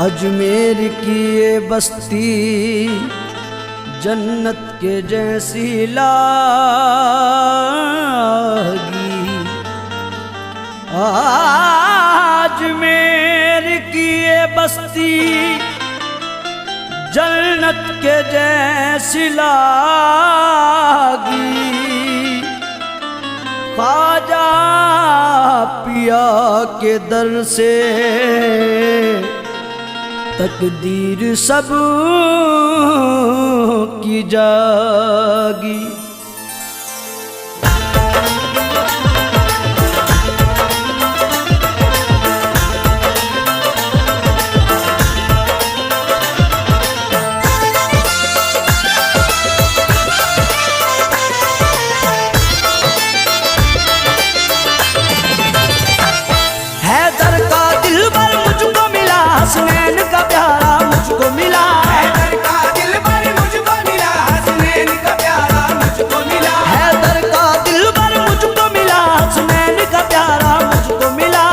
अजमेर की ये बस्ती जन्नत के जैसी लागी। अजमेर की ये बस्ती जन्नत के जैसी लागी। ख्वाजा पिया के दर से तकदीर सब की जागी। हैदर का दिलबर मुझको मिला, हसनैन का प्यारा मुझको मिला। हैदर का दिलबर मुझको मिला, हसनैन का प्यारा मुझको मिला। हैदर का दिलबर मुझको मिला, हसनैन का प्यारा मुझको मिला।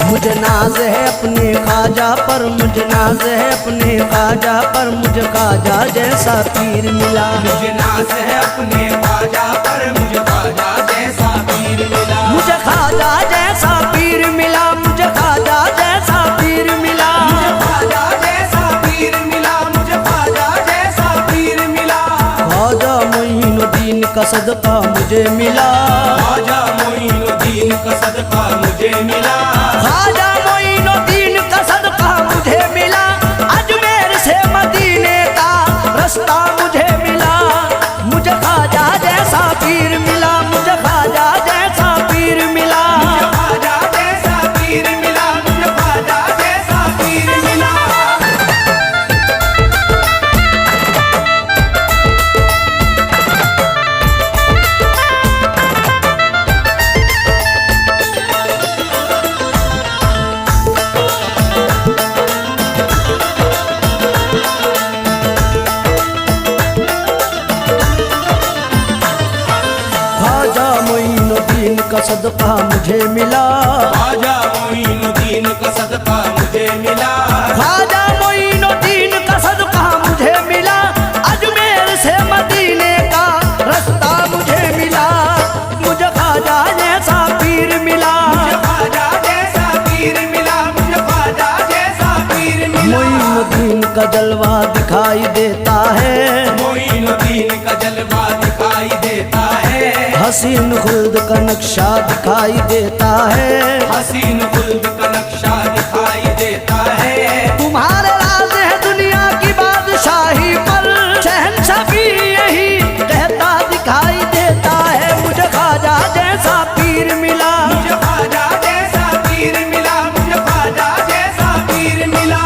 मुझे नाज है अपने ख्वाजा पर, मुझे नाज है अपने ख्वाजा पर, मुझे ख्वाजा जैसा पीर मिला। मुझे नाज है अपने ख्वाजा पर, मुझे ख्वाजा जैसा पीर मिला। मुझे ख्वाजा जैसा पीर मिला, मुझे ख्वाजा जैसा पीर मिला। मुझे ख्वाजा जैसा पीर मिला, मुझे ख्वाजा जैसा पीर मिला। ख्वाजा मोइनुद्दीन का सदका मुझे मिला। ख्वाजा मोइनुद्दीन का सदका मुझे मिला। ख्वाजा मोइनुद्दीन का सदका मुझे मिला। अजमेर से मदीने का रास्ता मुझे मिला। मुझे ख्वाजा जैसा पीर मिला, मुझे ख्वाजा जैसा पीर मिला। मुझे ख्वाजा जैसा पीर मिला, मुझे ख्वाजा जैसा पीर मिला। ख्वाजा मोइनुद्दीन का सदका मुझे मिला। ख्वाजा मोइनुद्दीन का सदका मुझे मिला। ख्वाजा मोइनुद्दीन का सदका मुझे मिला। अजमेर से मदीने का रास्ता मुझे मिला। मुझे ख्वाजा जैसा पीर मिला। मुझे ख्वाजा जैसा पीर मिला, मुझे ख्वाजा जैसा पीर मिला। मोइनुद्दीन का जलवा दिखाई देता है, मोइनुद्दीन का जलवा दिखाई देता है। हसीन खुल्द का नक्शा दिखाई देता है। हसीन खुल्द का नक्शा दिखाई देता है। तुम्हारे राज है दुनिया की बादशाही पर, शहंशाह भी यही कहता दिखाई देता है। मुझे ख्वाजा जैसा पीर मिला। मुझे ख्वाजा जैसा पीर मिला, मुझे ख्वाजा जैसा पीर मिला।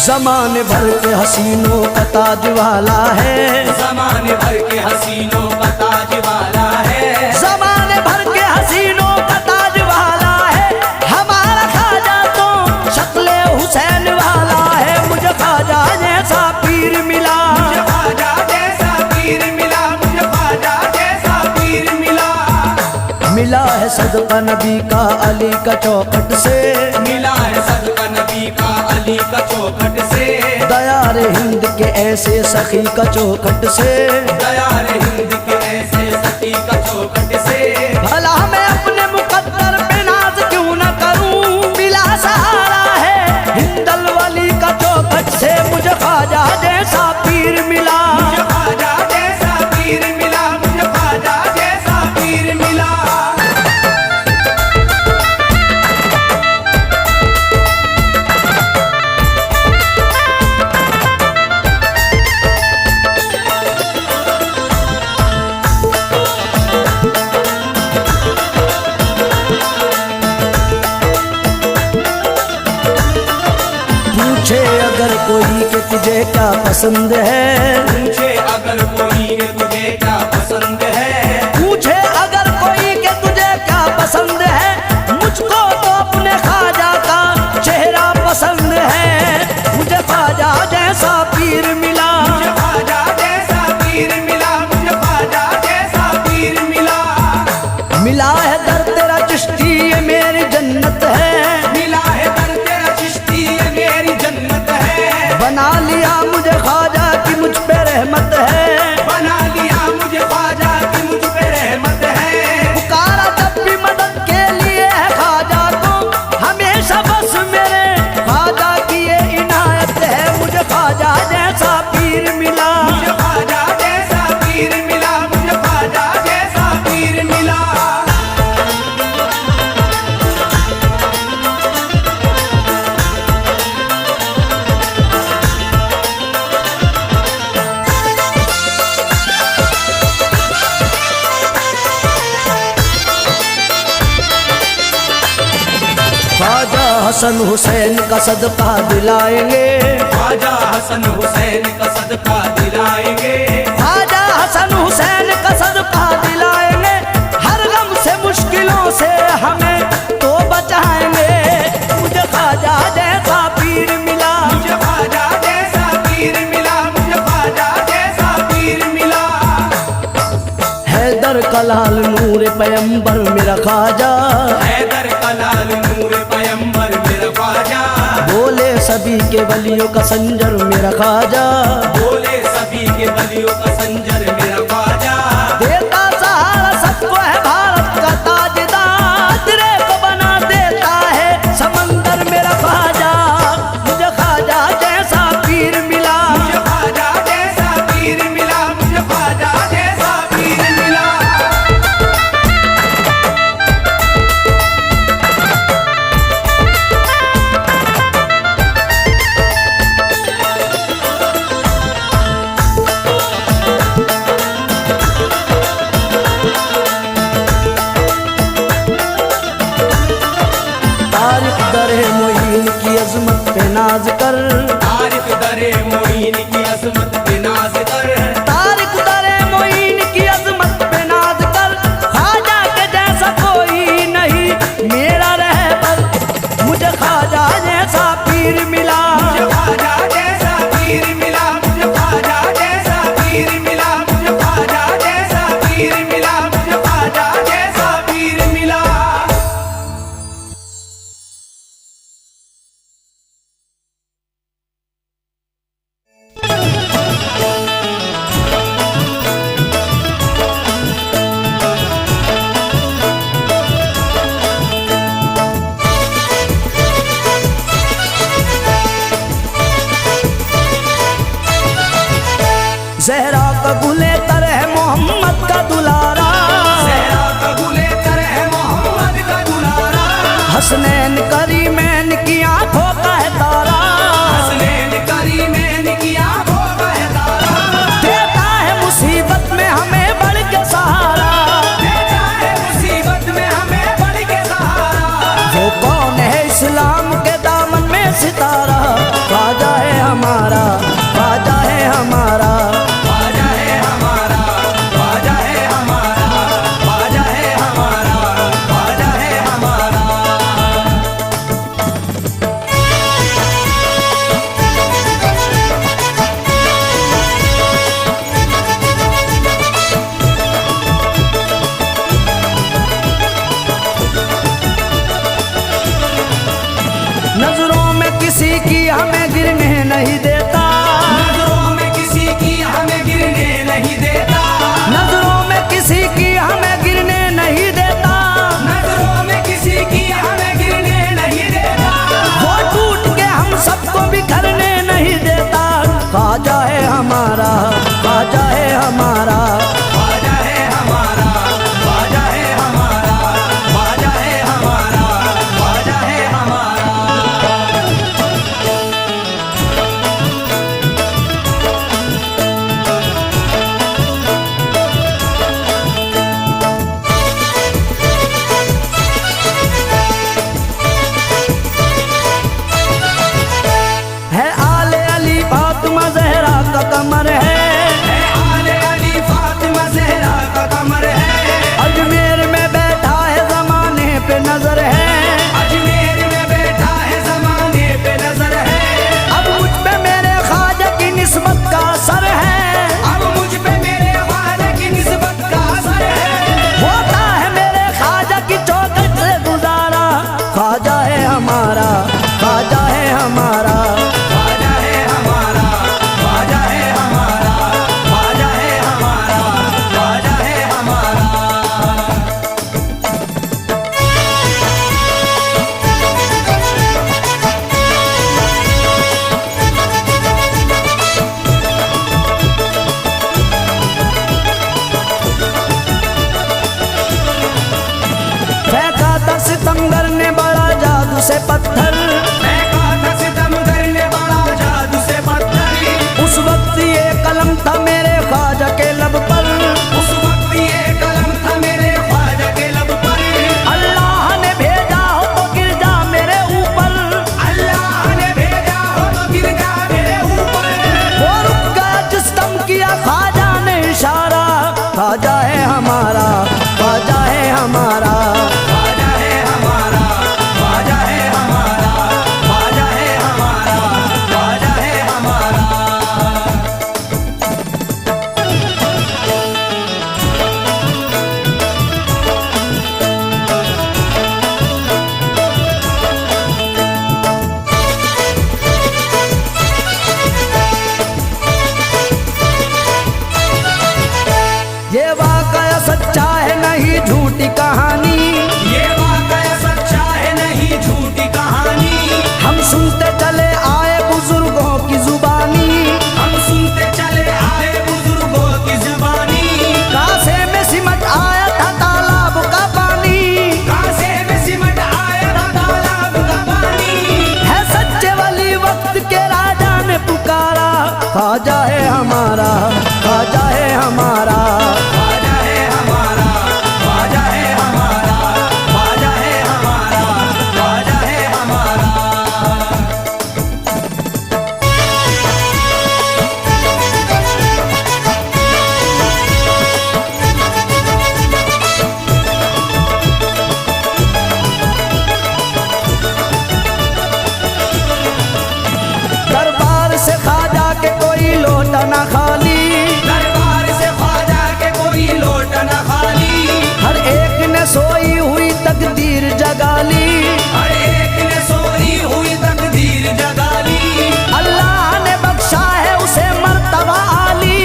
ज़माने भर के हसीनों का ताज वाला है। ज़माने भर के हसीनों का ताज वाला है। ज़माने भर के हसीनों का ताज वाला है। हमारा ख्वाजा तो शक्ले हुसैन वाला है। मुझे ख्वाजा जैसा पीर मिला। मुझे ख्वाजा जैसा पीर मिला, मुझे ख्वाजा जैसा पीर मिला। मिला है सदका नबी का अली का चौखट से। मिला है सदका नबी का अली का चौखट से। दयार हिंद के ऐसे सखी का चौखट से। दयार हिंद के ऐसे सती का चौखट से। भला मैं अपने मुकद्दर पे नाज क्यों न करूं, मिला सहारा है हिंदल वली का चौखट से। मुझे ख्वाजा जैसा पीर मिला। मुझे ख्वाजा जैसा पीर मिला, मुझे ख्वाजा जैसा पीर मिला। अगर कोई के तुझे क्या पसंद है, पूछे अगर कोई के तुझे क्या पसंद है, पूछे अगर कोई के तुझे क्या पसंद है, मुझको तो अपने ख्वाजा का चेहरा पसंद है। मुझे ख्वाजा जैसा पीर मिला, मुझे ख्वाजा जैसा पीर मिला, मुझे ख्वाजा जैसा पीर मिला। मिला है दर तेरा चिश्ती ये मेरी जन्नत है, मिला है दर तेरा चिश्ती ये मेरी जन्नत है। बना लिया मुझे ख्वाजा की मुझ पे रहमत है, बना लिया मुझे ख्वाजा की मुझ पे रहमत है। पुकारा जब भी मदद के लिए है ख्वाजा को, हमेशा बस मेरे ख्वाजा की ये इनायत है। मुझे ख्वाजा जैसा पीर मिला, मुझे ख्वाजा जैसा पीर मिला, मुझे ख्वाजा जैसा पीर मिला। ख्वाजा हसन हुसैन का सदका दिलाएंगे, ख्वाजा हसन हुसैन का सदका दिलाएंगे, ख्वाजा हसन हुसैन का सदका दिलाएंगे। हर गम से मुश्किलों से हमें तो बचाएंगे। मुझे ख्वाजा जैसा पीर मिला, मुझे ख्वाजा जैसा पीर मिला, मुझे ख्वाजा जैसा पीर मिला। हैदर कलाल नूर पैगंबर मेरा ख्वाजा, हैदर कलाल नूर पैगंबर मेरा ख्वाजा, बोले सभी के वलियों का संजर मेरा ख्वाजा, बोले सभी के वलियों का संजर मेरा ख्वाजा। देता सहारा सबको है भारत का ताजदार, तेरे को बना देता है समंदर मेरा ख्वाजा। मुझे ख्वाजा जैसा पीर मिला, मुझे ख्वाजा जैसा पीर मिला, मुझे ख्वाजा जैसा पीर मिला। तारिक दरे मोइन की अजमत पे नाज कर, तारिक दरे मोइन की अजमत पे नाज कर, तारिक दरे मोइन की अजमत पे नाज कर। ख्वाजा के जैसा कोई नहीं मेरा रहबर, मुझे ख्वाजा जैसा पीर मिला, मुझे ख्वाजा जैसा पीर मिला, मुझे ख्वाजा जैसा पीर मिला, मुझे ख्वाजा जैसा पीर मिला, मुझे ख्वाजा जैसा पीर मिला। जहरा का गुले तर है मोहम्मद का दुलारा, सहरा कबूले कर है मोहम्मद का दुलारा, हसनैन करीमैन की आंखों का है तारा, हसनैन करीमैन की आंखों का है तारा। देता है मुसीबत में हमें बढ़ के सहारा। देता है मुसीबत में हमें बढ़ के सहारा। वो कौन है इस्लाम के दामन में सितारा, ख्वाजा है हमारा, ख्वाजा है हमारा। ख्वाजा है हमारा, ख्वाजा है हमारा, ख्वाजा है हमारा, ख्वाजा है हमारा। नजरों में किसी की हमें गिरने नहीं देता, नजरों में किसी की हमें गिरने नहीं देता, नजरों में किसी की हमें गिरने नहीं देता। नजरों में किसी की हमें गिरने नहीं देता। वो टूट के हम सबको बिखरने नहीं देता। ख्वाजा है हमारा, ख्वाजा है हमारा। ख्वाजा है हमारा, ख्वाजा है हमारा, ख्वाजा है हमारा, ख्वाजा है हमारा। झूठी कहानी, ये वाकया सच्चा है नहीं झूठी कहानी। हम सुनते चले आए बुजुर्गों की जुबानी, हम सुनते चले आए बुजुर्गों की जुबानी। कासे में सिमट आया था तालाब का पानी, कासे में सिमट आया था तालाब का पानी। है सच्चे वाली वक्त के राजा ने पुकारा, ख्वाजा है हमारा, ख्वाजा है हमारा। ख्वाजा है हमारा, ख्वाजा है हमारा, ख्वाजा है हमारा, ख्वाजा है हमारा। दरबार से ख्वाजा के कोई लोटा ना खाली, दरबार से ख्वाजा के कोई लोट न खाली। हर एक ने सोई हुई तकदीर जगा ली, हर एक ने सोई हुई तकदीर जगा ली। अल्लाह ने बख्शा है उसे मर्तबा आली,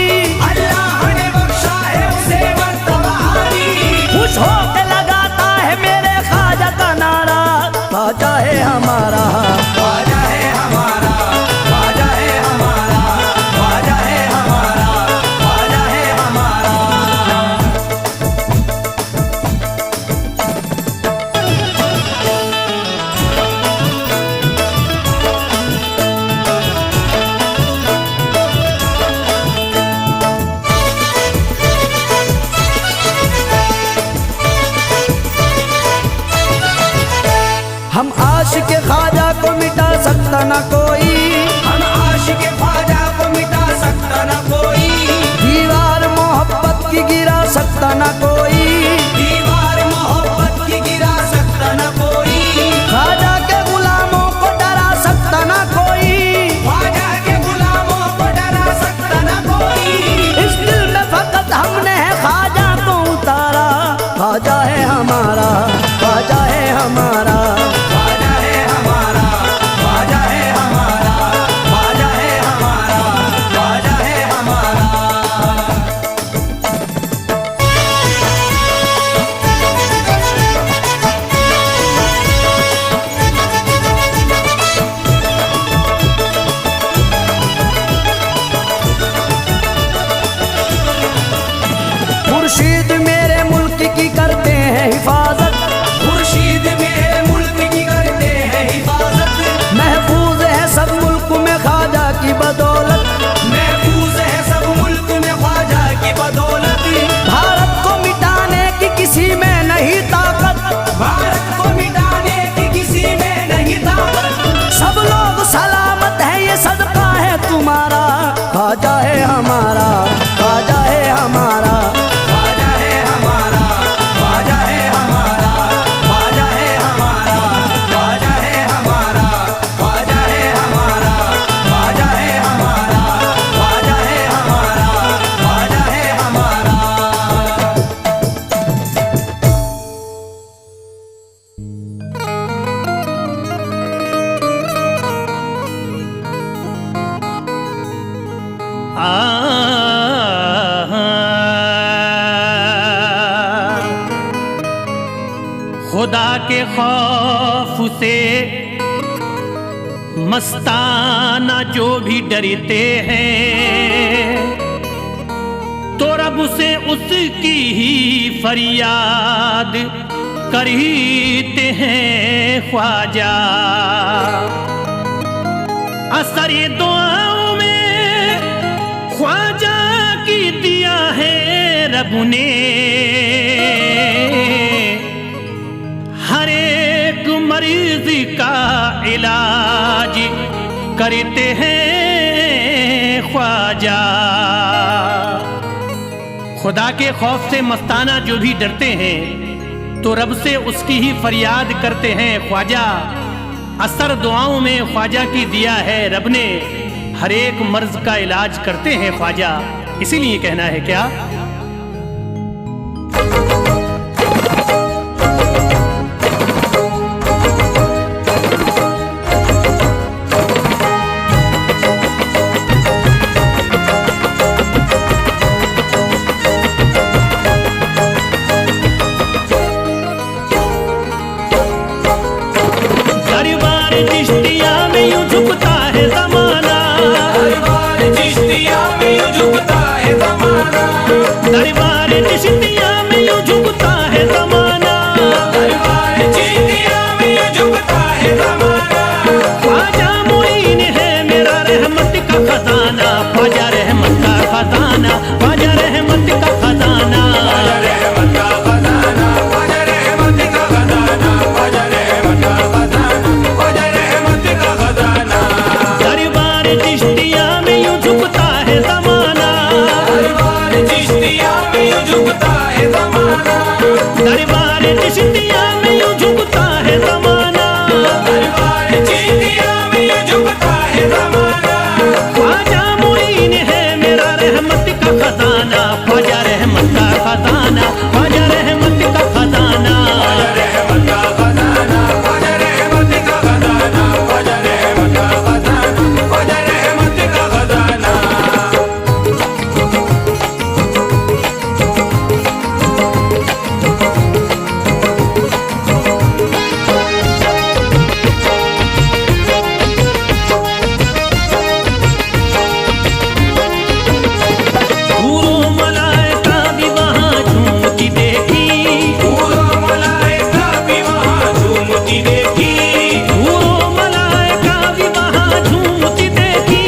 अल्लाह ने बख्शा है उसे मर्तबा आली। खुश होके लगाता है मेरे ख्वाजा का नारा, ख्वाजा है हमारा। ख्वाजा है हमारा, ख्वाजा है हमारा, ख्वाजा है हमारा, ख्वाजा है हमारा। हम आशिक ख्वाजा को मिटा सकता ना कोई, हम आशिक ख्वाजा को मिटा सकता न कोई। दीवार मोहब्बत की गिरा सकता ना कोई, दीवार मोहब्बत की गिरा सकता न कोई। ख्वाजा के गुलामों को डरा सकता ना कोई, ख्वाजा के गुलामों को डरा सकता न कोई। इस दिल में फकत हमने है ख्वाजा को उतारा, ख्वाजा है हमारा, ख्वाजा है हमारा। ख्वाजा है हमारा, ख्वाजा है हमारा, ख्वाजा है हमारा, ख्वाजा है हमारा। मुर्शीद मेरे मुल्क की करते हैं हिफाजत, खुर्शीद मेरे मुल्क की करते हैं हिफाजत। महफूज है सब मुल्क में ख्वाजा की बदौलत, महफूज है सब मुल्क में ख्वाजा की बदौलत। भारत को मिटाने की किसी में नहीं ताकत, भारत को मिटाने की किसी में नहीं ताकत। सब लोग सलामत है ये सदका है तुम्हारा, ख्वाजा है हमारा, ख्वाजा है हमारा। ख्वाजा है हमारा, ख्वाजा है हमारा, ख्वाजा है हमारा, ख्वाजा है हमारा, ख्वाजा है हमारा, ख्वाजा है हमारा, ख्वाजा है हमारा, ख्वाजा है हमारा। खुदा के खौफ से मस्ताना जो भी डरते हैं, तो रब से उसकी ही फरियाद करते हैं ख्वाजा। असर ये दुआओं में ख्वाजा की दिया है रब ने, हर एक मरीज का इलाज करते हैं ख्वाजा। खुदा के खौफ से मस्ताना जो भी डरते हैं, तो रब से उसकी ही फरियाद करते हैं ख्वाजा। असर दुआओं में ख्वाजा की दिया है रब ने, हर एक मर्ज का इलाज करते हैं ख्वाजा। इसीलिए कहना है क्या, दरबार चिश्तिया में यूं झुकता है ज़माना, दरबार चिश्तिया में यूं झुकता है ज़माना। ख्वाजा मोइन है मेरा रहमत का खजाना, ख्वाजा रहमत का खजाना, ख्वाजा रहमत का खजाना। ख्वाजा रहमत का खजाना, ख्वाजा रहमत का खजाना, ख्वाजा रहमत का खजाना, ख्वाजा रहमत का खजाना। दरबार चिश्तिया में यूं झुकता है ज़माना, दरबार चिश्तिया में यूं झुकता है ज़माना। दरबार चिश्तिया में यूं झुकता है ज़माना, दरबार चिश्तिया में यूं झुकता है ज़माना। ख्वाजा मोइन है मेरा रहमत का खजाना, ख्वाजा रहमत का खजाना, ख्वाजा रहमत का खजाना। ख्वाजा रहमत का खजाना, ख्वाजा रहमत का खजाना, ख्वाजा रहमत का खजाना, ख्वाजा रहमत का खजाना। हूरों मलाइका भी वहाँ झूमती देखी, हूरों मलाइका भी वहाँ झूमती देखी। हूरों मलाइका भी वहाँ झूमती देखी,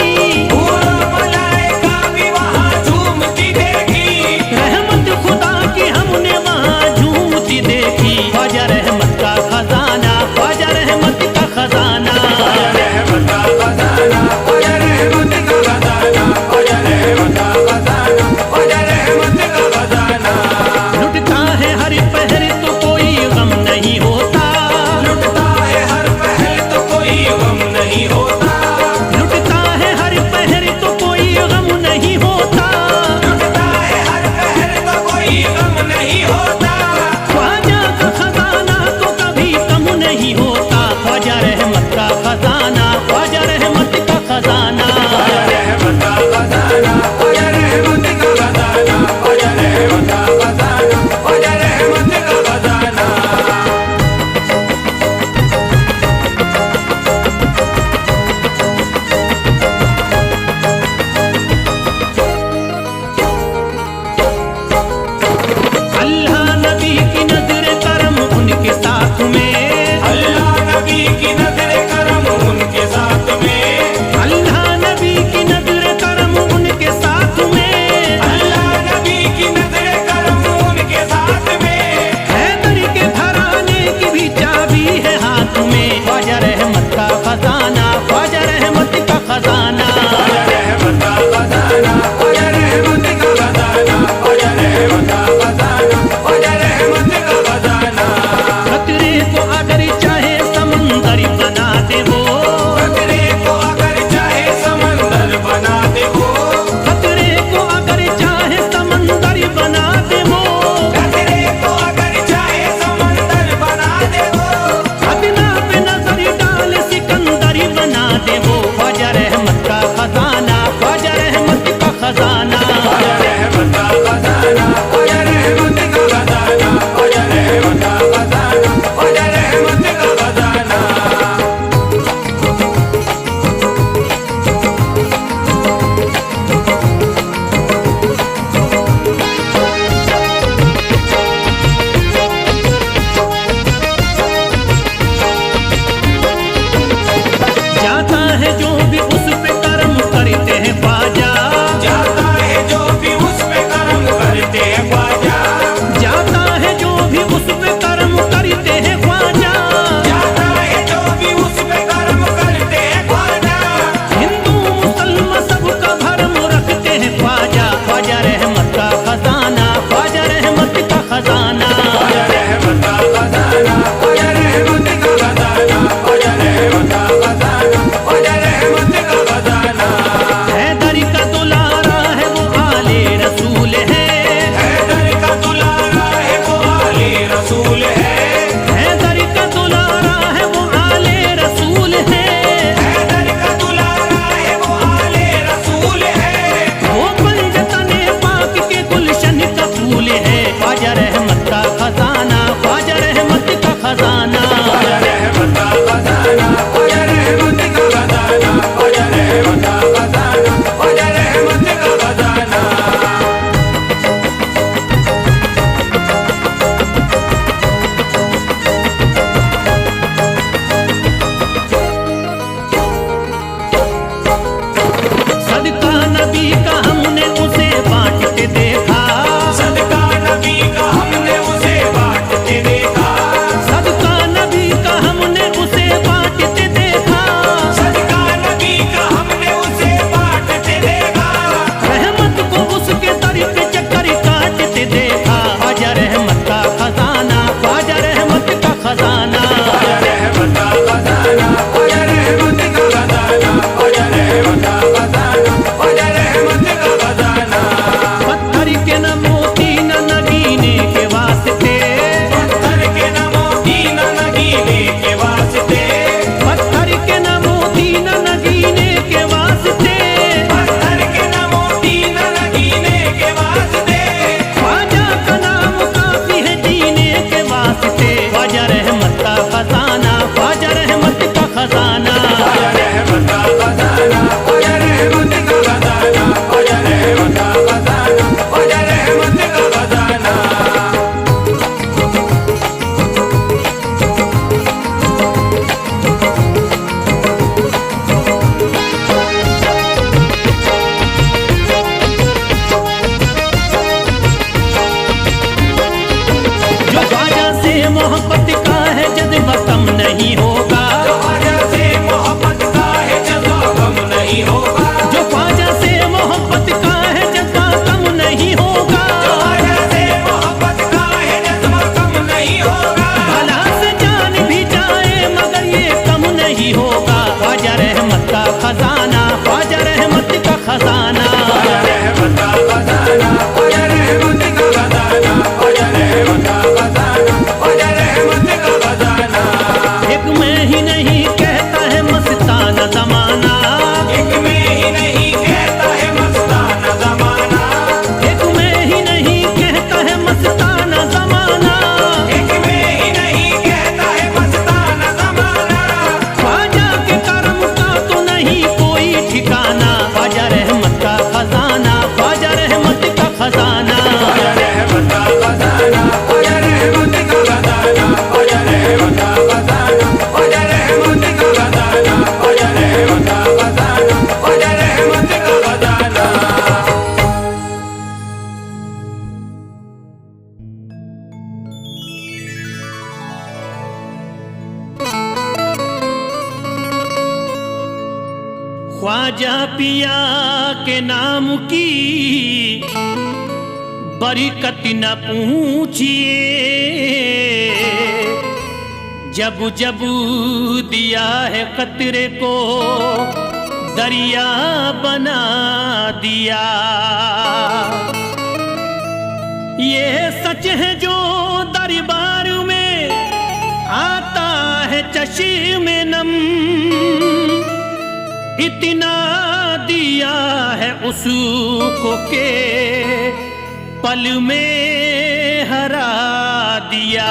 हूरों मलाइका भी वहाँ झूमती देखी। रहमत खुदा की हमने वहाँ झूमती देखी। ख्वाजा रहमत का खजाना, ख्वाजा रहमत का खजाना। ख्वाजा रहमत का खजाना, ख्वाजा रहमत का खजाना, ख्वाजा रहमत का खजाना, ख्वाजा रहमत का खजाना। लुटता है हर पहर तो कोई गम नहीं होता, लुटता है हर पहर तो कोई गम नहीं होता। लुटता है हर पहर तो कोई गम नहीं होता। लुटता है हर पहर तो कोई गम नहीं होता। ख्वाजा का खजाना तो कभी कम नहीं होता। ख्वाजा रहमत का खजाना, ख्वाजा रहमत का खजाना। ख्वाजा रहमत का खजाना, ख्वाजा रहमत का खजाना, ख्वाजा रहमत का खजाना, ख्वाजा रहमत का खजाना। अल्लाह नबी की नजर करम उनके साथ में, अल्लाह नबी की नजर करम उनके साथ में। अल्लाह ख्वाजा पिया के नाम की बरकत न पूछिए, जब जब दिया है कतरे को दरिया बना दिया। ये सच है जो दरबार में आता है चश्मे नम, इतना दिया है उसको के पल में हरा दिया।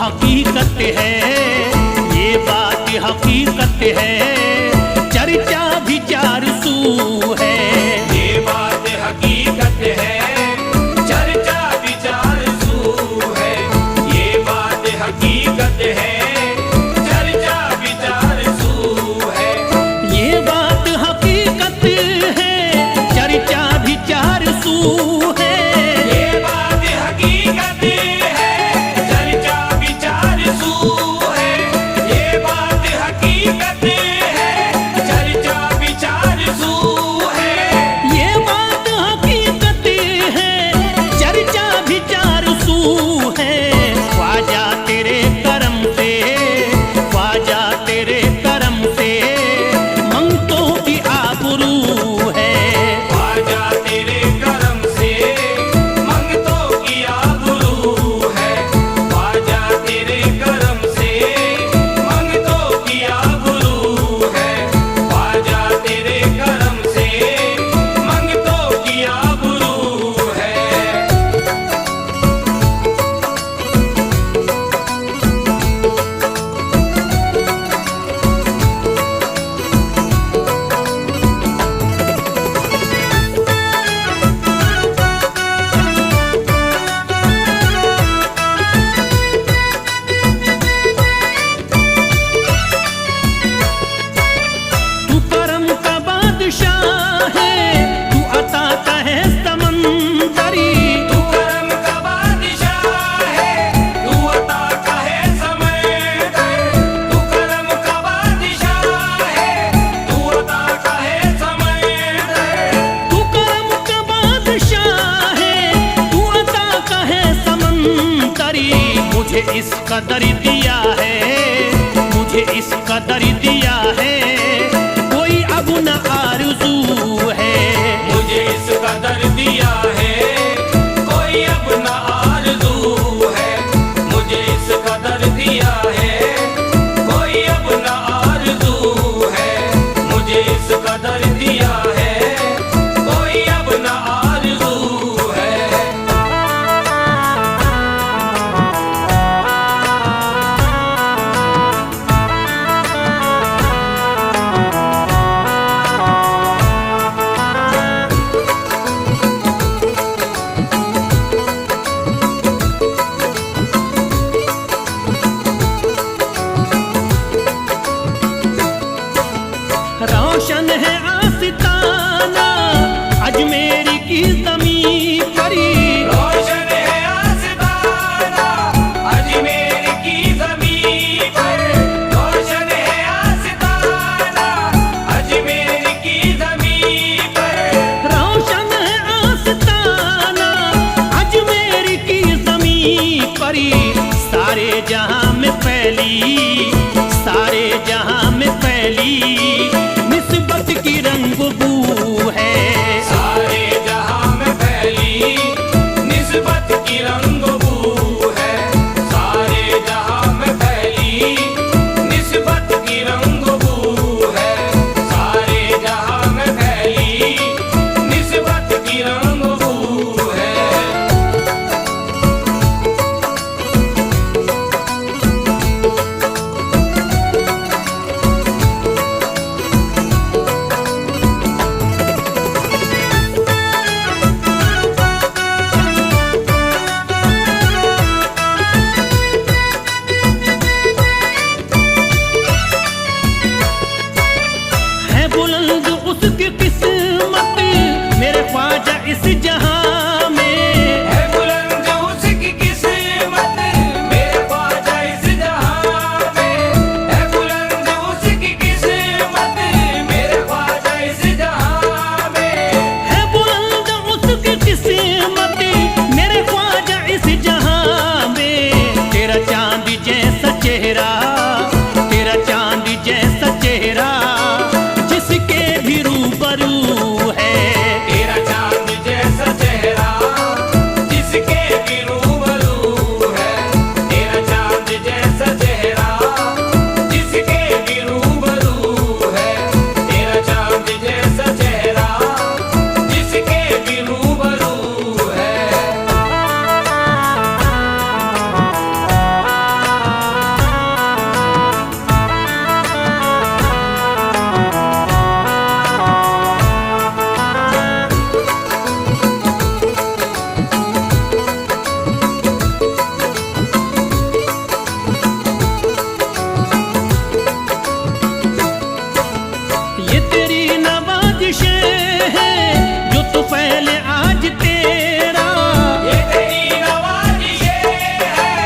हकीकत है, ये बात हकीकत है, चर्चा विचार सू है। ये बात हकीकत है, चर्चा विचार सू है। ये बात हकीकत है, चर्चा विचार सू है। ये बात हकीकत है, चर्चा विचार सू है। ये बात हकीकत है, चर्चा विचार सू है। ये बात हकीकत है, चर्चा विचार सू है। ये बात हकीकत है, चर्चा विचार सू है। ख्वाजा तेरे करम से, ख्वाजा तेरे करम से मंगतों की आबरू है। ख्वाजा तेरे करम से मंगतों की आबरू है। ख्वाजा तेरे करम से मंगतों की आबरू है। ख्वाजा तेरे करम से मंगतों की आबरू है। तू करम का बादशाह है, तू अता का है समंदरी। तू करम का बादशाह है, तू अता का है समंदर। तू करम का बादशाह है, तू अता का है समंदर। तू करम का बादशाह है, तू अता का है समंदरी। मुझे इस कदर दिया है, मुझे इस कदर दिया है, कोई अब न आरज़ू है। मुझे इस कदर दिया है, कोई अब न आरज़ू है। मुझे इस कदर दिया है, कोई अब न आरज़ू है। मुझे इस कदर दिया है, कोई अब न आरज़ू है। रोशन है आस्ताना अजमेर की ज़मीं परी। रोशन है आस्ताना अजमेर की ज़मीं पर। रोशन है आस्ताना अजमेर की ज़मीं पर। रोशन है आस्ताना अजमेर की ज़मीं परी। सारे जहां में फैली, सारे जहां में फैली निस्बत की रंग बू है। सारे जहां में फैली निस्बत की रंग बू है। सारे जहां में फैली निस्बत की रंग बू है। सारे जहां में फैली निस्बत की रंग बू है। इस जहां में, है बुलंद उसकी किस्मत मेरे ख्वाजा इस जहां में, है बुलंद उसकी किस्मत मेरे ख्वाजा इस जहां में, है बुलंद उसकी किस्मत मेरे ख्वाजा इस जहां में। तेरा चांद जैसा चेहरा, तेरा चांद जैसा चेहरा जिसके भी रूबरू है, तेरा चांद जैसा चेहरा जिसके भी रूबरू है, तेरा चांद जैसा चेहरा जिसके भी रूबरू है, तेरा चांद जैसा चेहरा जिसके भी रूबरू है। ये तेरी नवाजिशें हैं जो तू पहले आज तेरा, ये तेरी नवाजिशें है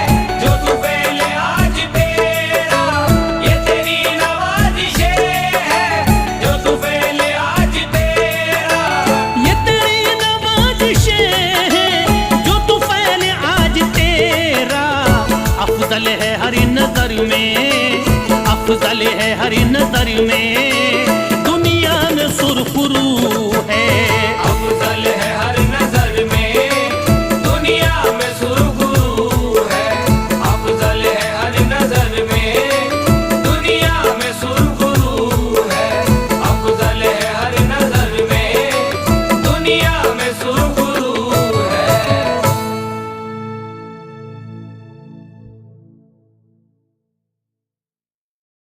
जो तू पहले आज तेरा, ये तेरी नवाजिशें है जो तू पहले आज तेरा, ये तेरी नवाजिशें हैं जो तू पहले आज तेरा। अफजल है हर नजर में, अफजल है हर नजर में